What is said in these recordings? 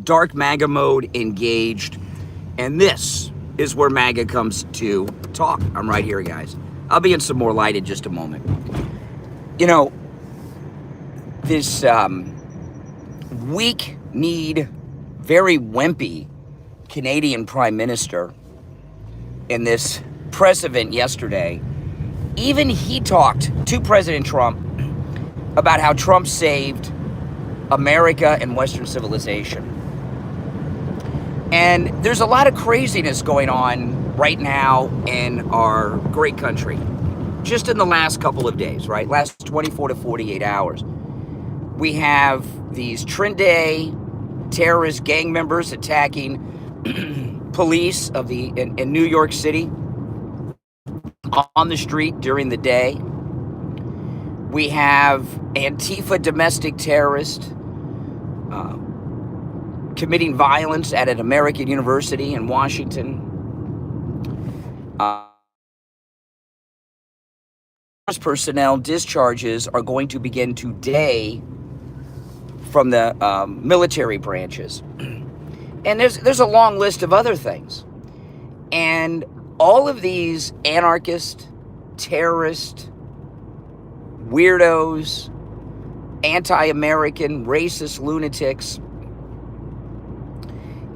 dark MAGA mode engaged. And this is where MAGA comes to talk. I'm right here, guys. I'll be in some more light in just a moment. You know, this weak-kneed, very wimpy Canadian Prime Minister in this press event yesterday, even he talked to President Trump about how Trump saved America and Western civilization. And there's a lot of craziness going on right now in our great country. Just in the last couple of days, right? Last 24 to 48 hours. We have these Trinidad terrorist gang members attacking police in New York City on the street during the day. We have Antifa domestic terrorists committing violence at an American university in Washington. Personnel discharges are going to begin today from the military branches. And there's a long list of other things. And all of these anarchist, terrorist, weirdos, anti-American, racist lunatics,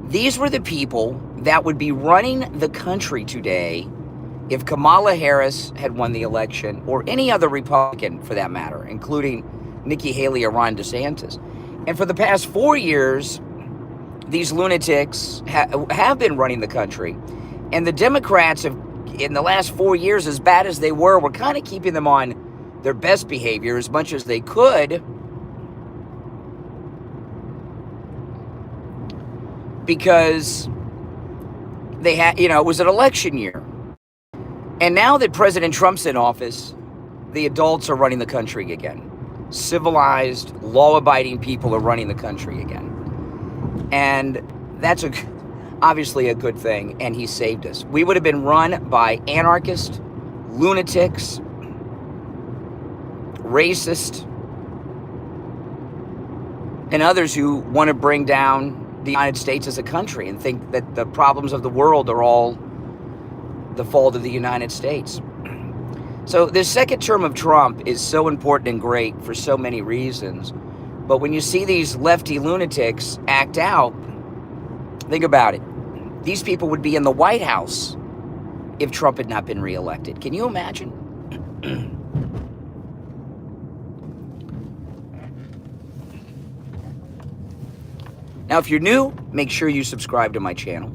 these were the people that would be running the country today if Kamala Harris had won the election, or any other Republican for that matter, including Nikki Haley or Ron DeSantis. And for the past 4 years, these lunatics have been running the country. And the Democrats have, in the last 4 years, as bad as they were kind of keeping them on their best behavior as much as they could, because they had, it was an election year. And now that President Trump's in office, the adults are running the country again. Civilized, law-abiding people are running the country again. And that's obviously a good thing, and he saved us. We would have been run by anarchists, lunatics, racist, and others who want to bring down the United States as a country and think that the problems of the world are all the fault of the United States. So this second term of Trump is so important and great for so many reasons. But when you see these lefty lunatics act out, think about it. These people would be in the White House if Trump had not been reelected. Can you imagine? Now, if you're new, make sure you subscribe to my channel.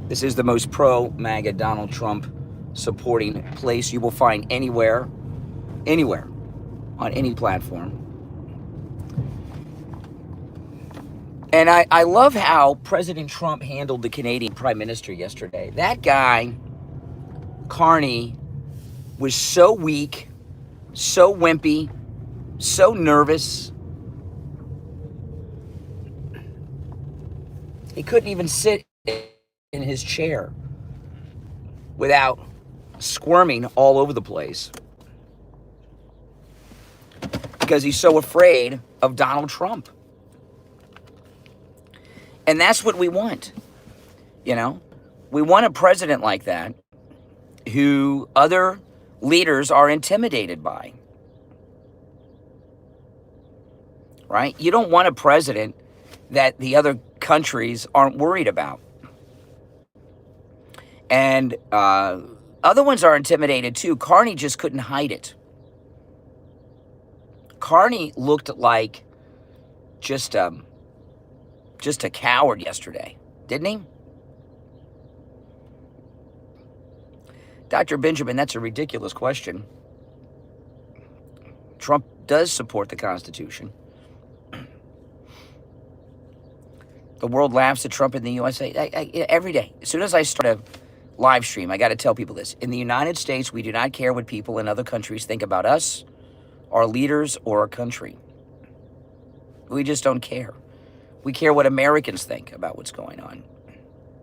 This is the most pro-MAGA Donald Trump supporting place you will find anywhere, on any platform. And I love how President Trump handled the Canadian Prime Minister yesterday. That guy, Connie, was so weak, so wimpy, so nervous. He couldn't even sit in his chair without squirming all over the place because he's so afraid of Donald Trump. And that's what we want. We want a president like that who other leaders are intimidated by. Right? You don't want a president that the other countries aren't worried about. And other ones are intimidated too. Connie just couldn't hide it. Connie looked like just a coward yesterday, didn't he? Dr. Benjamin, that's a ridiculous question. Trump does support the Constitution. The world laughs at Trump in the USA every day. As soon as I start a live stream, I got to tell people this. In the United States, we do not care what people in other countries think about us, our leaders, or our country. We just don't care. We care what Americans think about what's going on.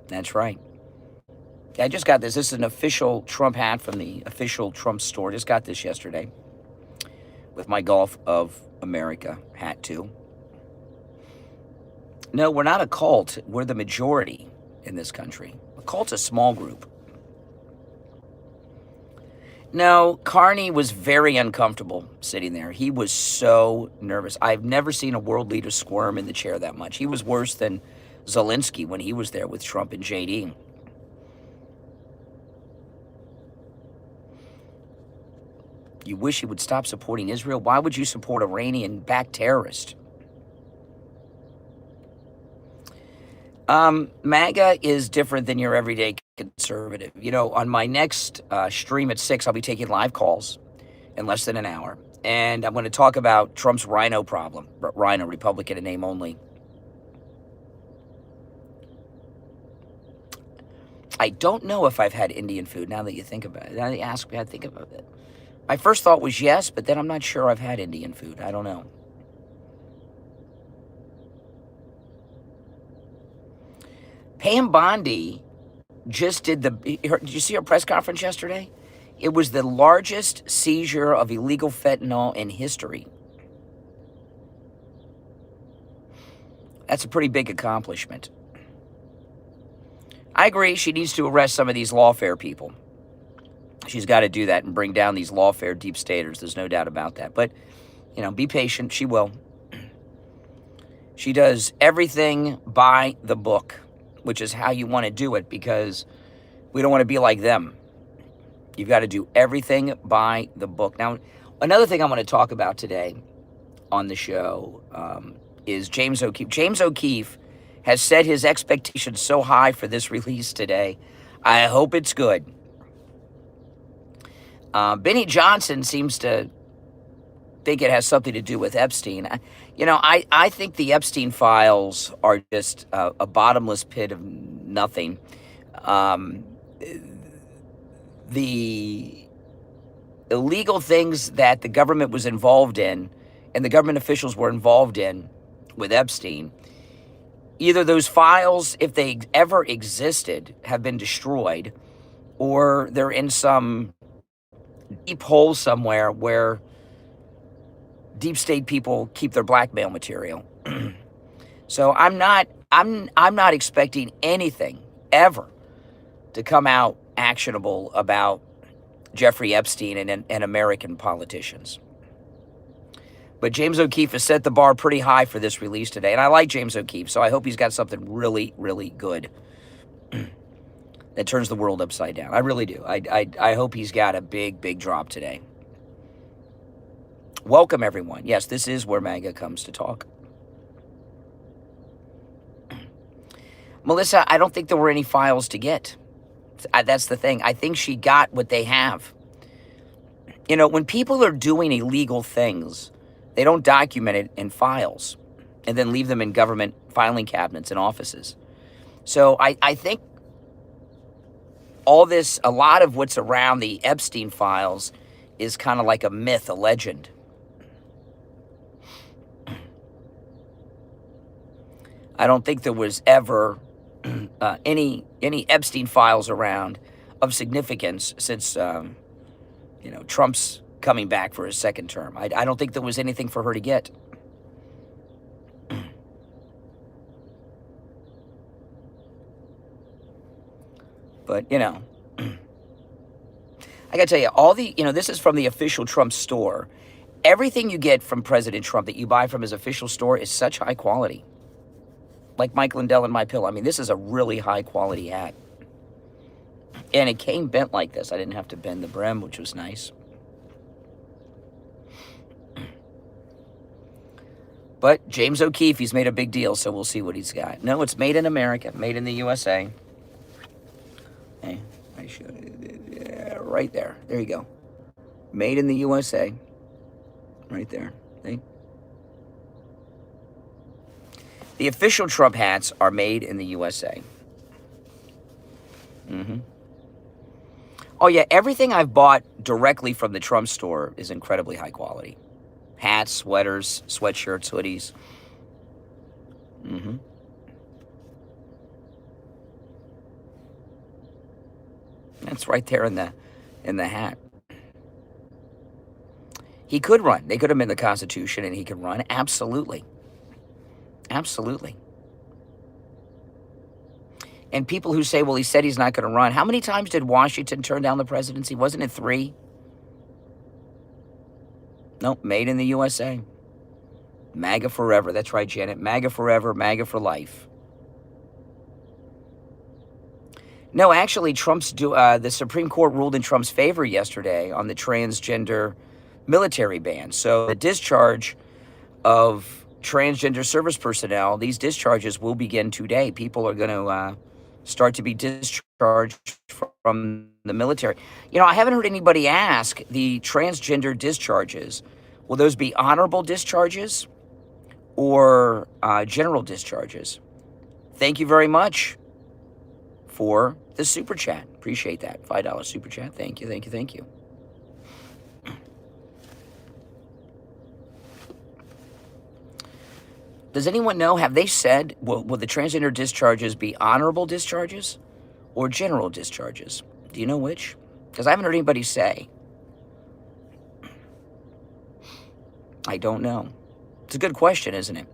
That's right. I just got this. This is an official Trump hat from the official Trump store. Just got this yesterday with my Gulf of America hat too. No, we're not a cult. We're the majority in this country. A cult's a small group. No, Connie was very uncomfortable sitting there. He was so nervous. I've never seen a world leader squirm in the chair that much. He was worse than Zelensky when he was there with Trump and JD. You wish he would stop supporting Israel? Why would you support Iranian-backed terrorists? MAGA is different than your everyday conservative. You know, on my next stream at 6, I'll be taking live calls in less than an hour. And I'm going to talk about Trump's rhino problem. Rhino, Republican in name only. I don't know if I've had Indian food now that you think about it. Now that you ask me, I think about it. My first thought was yes, but then I'm not sure I've had Indian food. I don't know. Pam Bondi just did did you see her press conference yesterday? It was the largest seizure of illegal fentanyl in history. That's a pretty big accomplishment. I agree she needs to arrest some of these lawfare people. She's got to do that and bring down these lawfare deep staters. There's no doubt about that. But, you know, be patient. She will. She does everything by the book, which is how you want to do it, because we don't want to be like them. You've got to do everything by the book. Now, another thing I want to talk about today on the show is James O'Keefe. James O'Keefe has set his expectations so high for this release today. I hope it's good. Benny Johnson seems to think it has something to do with Epstein. I think the Epstein files are just a bottomless pit of nothing. The illegal things that the government was involved in and the government officials were involved in with Epstein, either those files, if they ever existed, have been destroyed, or they're in some deep hole somewhere where deep state people keep their blackmail material. So I'm not expecting anything ever to come out actionable about Jeffrey Epstein and American politicians. But James O'Keefe has set the bar pretty high for this release today. And I like James O'Keefe, so I hope he's got something really, really good that turns the world upside down. I really do. I hope he's got a big, big drop today. Welcome, everyone. Yes, this is where MAGA comes to talk. Melissa, I don't think there were any files to get. That's the thing. I think she got what they have. You know, when people are doing illegal things, they don't document it in files and then leave them in government filing cabinets and offices. So I think all this, a lot of what's around the Epstein files is kind of like a myth, a legend. I don't think there was ever any Epstein files around of significance since Trump's coming back for his second term. I don't think there was anything for her to get. But, I got to tell you, this is from the official Trump store. Everything you get from President Trump that you buy from his official store is such high quality. Like Mike Lindell and My Pillow. I mean, this is a really high quality hat. And it came bent like this. I didn't have to bend the brim, which was nice. But James O'Keefe, he's made a big deal, so we'll see what he's got. No, it's made in America, made in the USA. Hey, I should, yeah, right there. There you go. Made in the USA. Right there. See? The official Trump hats are made in the USA. Oh, yeah, everything I've bought directly from the Trump store is incredibly high quality. Hats, sweaters, sweatshirts, hoodies. That's right there in the hat. He could run. They could amend the Constitution and he could run. Absolutely. Absolutely. And people who say, well, he said he's not going to run. How many times did Washington turn down the presidency? Wasn't it 3? Nope, made in the USA. MAGA forever. That's right, Janet. MAGA forever, MAGA for life. No, actually, the Supreme Court ruled in Trump's favor yesterday on the transgender military ban. So the discharge of transgender service personnel, these discharges will begin today. People are going to start to be discharged from the military. You know, I haven't heard anybody ask the transgender discharges, will those be honorable discharges or general discharges? Thank you very much for the super chat. Appreciate that. $5 super chat. Thank you, thank you, thank you. Does anyone know, have they said, will the transgender discharges be honorable discharges or general discharges? Do you know which? Because I haven't heard anybody say. I don't know. It's a good question, isn't it?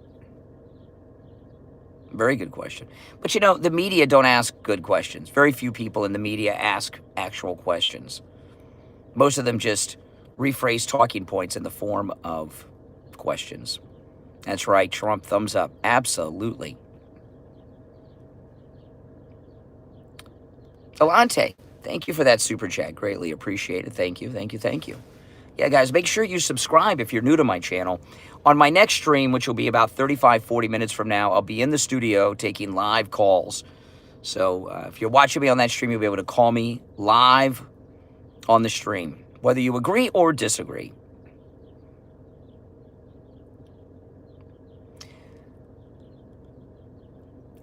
Very good question. But you know, the media don't ask good questions. Very few people in the media ask actual questions. Most of them just rephrase talking points in the form of questions. That's right, Trump, thumbs up. Absolutely. Alante, thank you for that super chat. Greatly appreciated. Thank you, thank you, thank you. Yeah, guys, make sure you subscribe if you're new to my channel. On my next stream, which will be about 35, 40 minutes from now, I'll be in the studio taking live calls. So if you're watching me on that stream, you'll be able to call me live on the stream, whether you agree or disagree.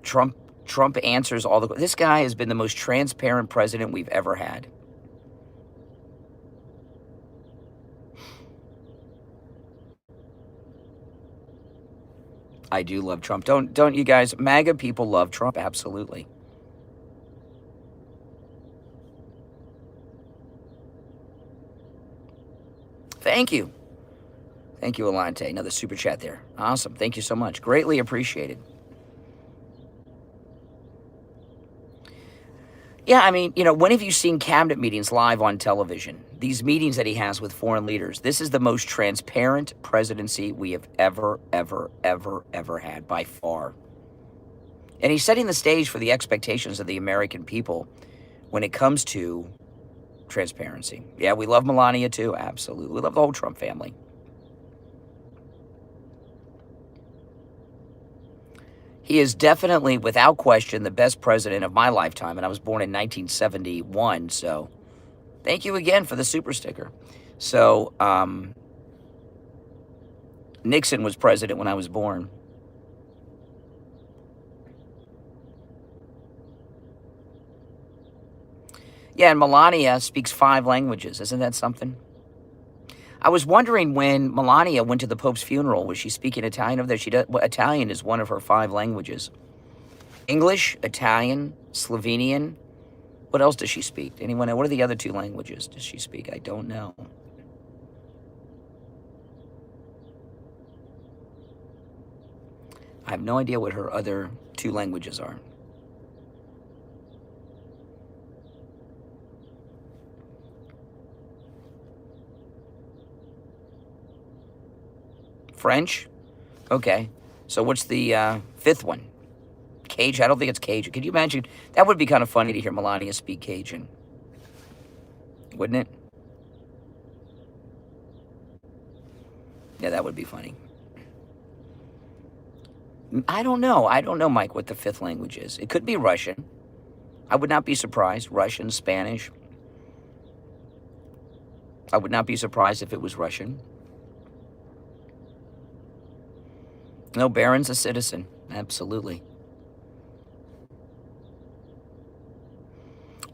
Trump answers all the... This guy has been the most transparent president we've ever had. I do love Trump. Don't you guys? MAGA people love Trump, absolutely. Thank you. Thank you, Alante. Another super chat there. Awesome. Thank you so much. Greatly appreciated. Yeah, I mean, you know, when have you seen cabinet meetings live on television? These meetings that he has with foreign leaders. This is the most transparent presidency we have ever had by far. And he's setting the stage for the expectations of the American people when it comes to transparency. Yeah, we love Melania too. Absolutely. We love the whole Trump family. He is definitely, without question, the best president of my lifetime, and I was born in 1971, so thank you again for the super sticker. So, Nixon was president when I was born. Yeah, and Melania speaks 5 languages. Isn't that something? I was wondering when Melania went to the Pope's funeral, was she speaking Italian over there? Italian is one of her 5 languages. English, Italian, Slovenian. What else does she speak? Anyone know? What are the other 2 languages does she speak? I don't know. I have no idea what her other 2 languages are. French? Okay. So what's the 5th one? Cajun? I don't think it's Cajun. Could you imagine? That would be kind of funny to hear Melania speak Cajun. Wouldn't it? Yeah, that would be funny. I don't know. I don't know, Mike, what the 5th language is. It could be Russian. I would not be surprised. Russian, Spanish. I would not be surprised if it was Russian. No, Barron's a citizen. Absolutely.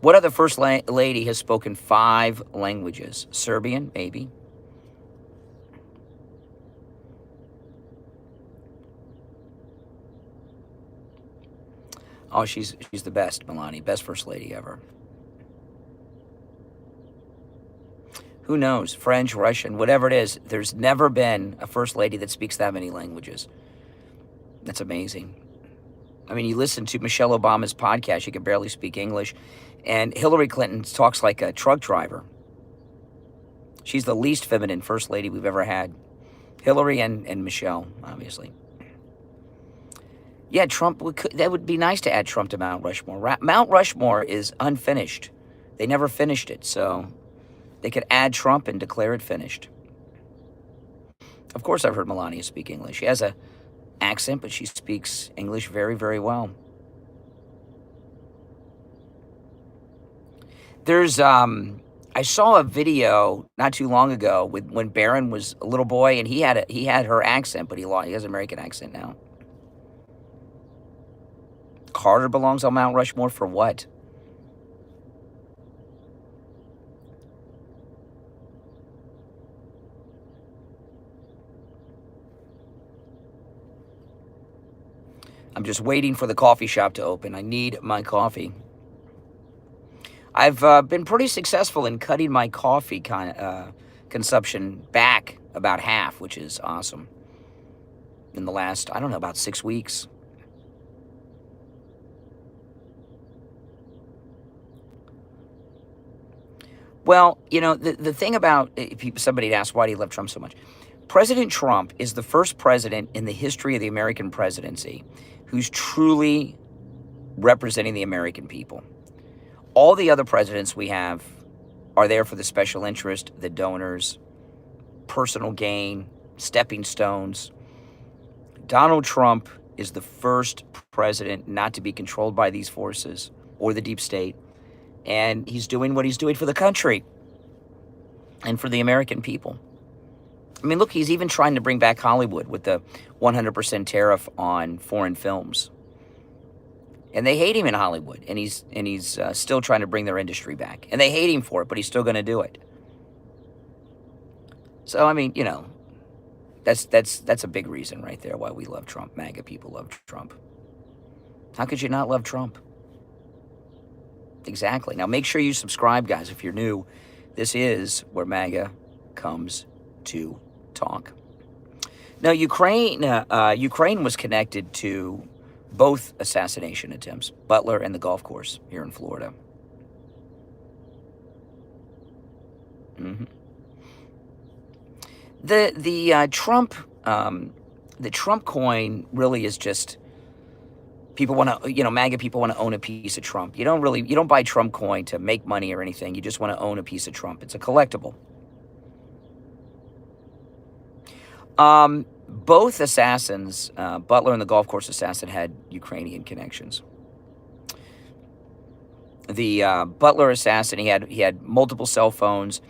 What other first lady has spoken 5 languages? Serbian, maybe. Oh, she's the best, Melania. Best first lady ever. Who knows? French, Russian, whatever it is. There's never been a first lady that speaks that many languages. That's amazing. I mean, you listen to Michelle Obama's podcast, she can barely speak English, and Hillary Clinton talks like a truck driver. She's the least feminine first lady we've ever had. Hillary and Michelle, obviously. Yeah, Trump, that would be nice to add Trump to Mount Rushmore. Mount Rushmore is unfinished. They never finished it, so they could add Trump and declare it finished. Of course, I've heard Melania speak English. She has an accent, but she speaks English very, very well. There's, I saw a video not too long ago with when Barron was a little boy, and he had her accent, but he has an American accent now. Carter belongs on Mount Rushmore for what? I'm just waiting for the coffee shop to open. I need my coffee. I've been pretty successful in cutting my coffee consumption back about half, which is awesome. In the last, I don't know, about 6 weeks. Well, you know, the thing about, somebody asked, why do you love Trump so much? President Trump is the first president in the history of the American presidency who's truly representing the American people. All the other presidents we have are there for the special interest, the donors, personal gain, stepping stones. Donald Trump is the first president not to be controlled by these forces or the deep state. And he's doing what he's doing for the country and for the American people. I mean, look, he's even trying to bring back Hollywood with the 100% tariff on foreign films. And they hate him in Hollywood, and he's still trying to bring their industry back. And they hate him for it, but he's still going to do it. So, I mean, you know, that's a big reason right there why we love Trump. MAGA people love Trump. How could you not love Trump? Exactly. Now, make sure you subscribe, guys, if you're new. This is where MAGA comes to talk. Now, Ukraine was connected to both assassination attempts, Butler and the golf course here in Florida. The Trump coin really is just, people want to, you know, MAGA people want to own a piece of Trump. You don't buy Trump coin to make money or anything. You just want to own a piece of Trump. It's a collectible. Both assassins, Butler and the golf course assassin, had Ukrainian connections. The Butler assassin, he had multiple cell phones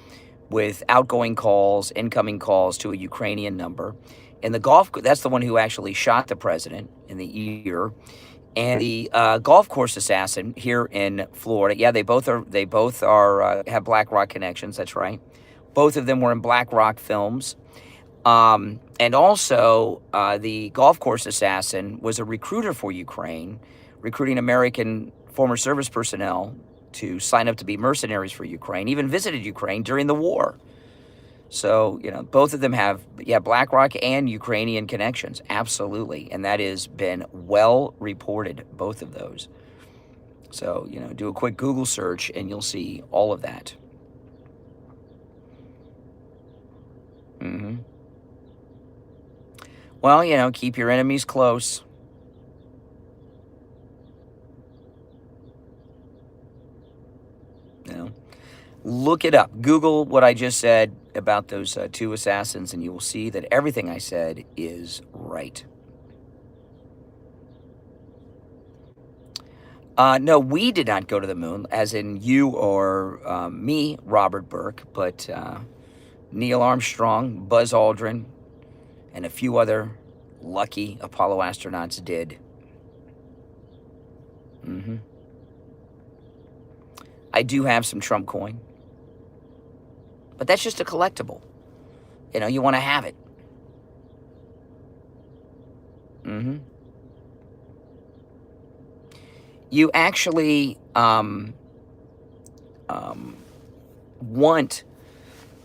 with outgoing calls, incoming calls to a Ukrainian number. And that's the one who actually shot the president in the ear. And the golf course assassin here in Florida, yeah, they both have Black Rock connections. That's right. Both of them were in Black Rock films. And also, the golf course assassin was a recruiter for Ukraine, recruiting American former service personnel to sign up to be mercenaries for Ukraine, even visited Ukraine during the war. So, you know, both of them have, Black Rock and Ukrainian connections, absolutely. And that has been well reported, both of those. So, you know, do a quick Google search and you'll see all of that. Well, you know, keep your enemies close. You know, look it up. Google what I just said about those two assassins, and you will see that everything I said is right. No, we did not go to the moon, as in you or me, Robert Burke, but Neil Armstrong, Buzz Aldrin, and a few other lucky Apollo astronauts did. I do have some Trump coin, but that's just a collectible. You know, you want to have it. You actually want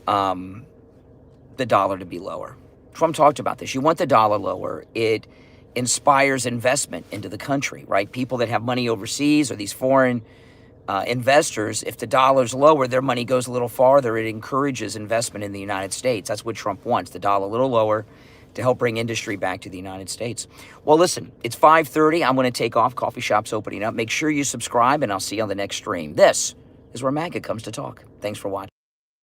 the dollar to be lower. Trump talked about this. You want the dollar lower. It inspires investment into the country, right? People that have money overseas or these foreign investors, if the dollar's lower, their money goes a little farther. It encourages investment in the United States. That's what Trump wants, the dollar a little lower to help bring industry back to the United States. Well, listen, it's 5:30. I'm going to take off. Coffee shop's opening up. Make sure you subscribe, and I'll see you on the next stream. This is where MAGA comes to talk. Thanks for watching.